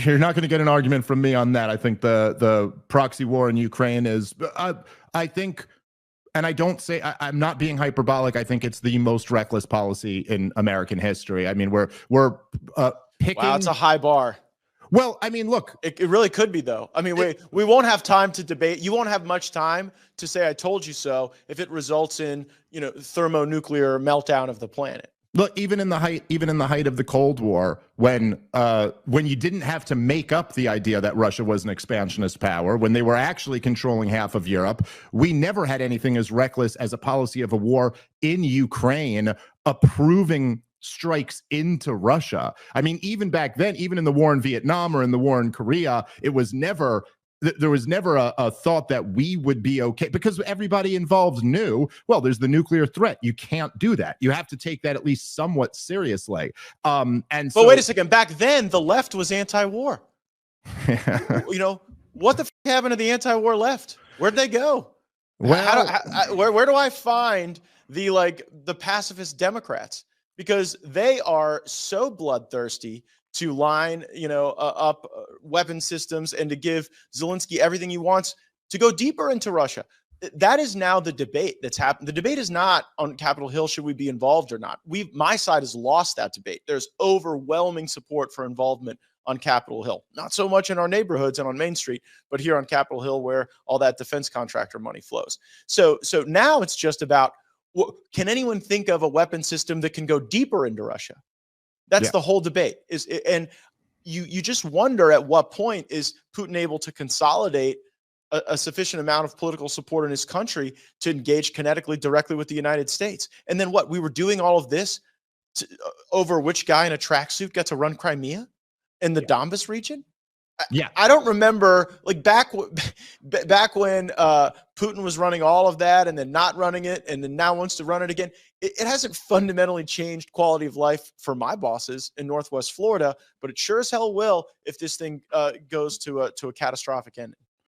You're not going to get an argument from me on that. I think the proxy war in Ukraine is, I think, and I don't say, I'm not being hyperbolic. I think it's the most reckless policy in American history. I mean, we're picking. Wow, it's a high bar. Well, I mean, look, it really could be, though. I mean, we won't have time to debate. You won't have much time to say, I told you so, if it results in, thermonuclear meltdown of the planet. Look, even in the height of the Cold War, when you didn't have to make up the idea that Russia was an expansionist power, when they were actually controlling half of Europe, we never had anything as reckless as a policy of a war in Ukraine approving strikes into Russia. I mean, even back then, even in the war in Vietnam or in the war in Korea, there was never a thought that we would be okay, because everybody involved knew, well, there's the nuclear threat. You can't do that. You have to take that at least somewhat seriously. But wait a second. Back then, the left was anti-war. What the f happened to the anti-war left? Where'd they go? Well, where do I find the pacifist Democrats? Because they are so bloodthirsty to line, up weapon systems and to give Zelenskyy everything he wants to go deeper into Russia. That is now the debate that's happened. The debate is not on Capitol Hill, should we be involved or not. My side has lost that debate. There's overwhelming support for involvement on Capitol Hill. Not so much in our neighborhoods and on Main Street, but here on Capitol Hill where all that defense contractor money flows. So now it's just about, can anyone think of a weapon system that can go deeper into Russia? That's the whole debate. And you just wonder, at what point is Putin able to consolidate a sufficient amount of political support in his country to engage kinetically directly with the United States? And then we were doing all of this over which guy in a tracksuit got to run Crimea in the Donbas region? Yeah, I don't remember, back when Putin was running all of that and then not running it and then now wants to run it again. It hasn't fundamentally changed quality of life for my bosses in Northwest Florida, but it sure as hell will if this thing goes to a catastrophic ending.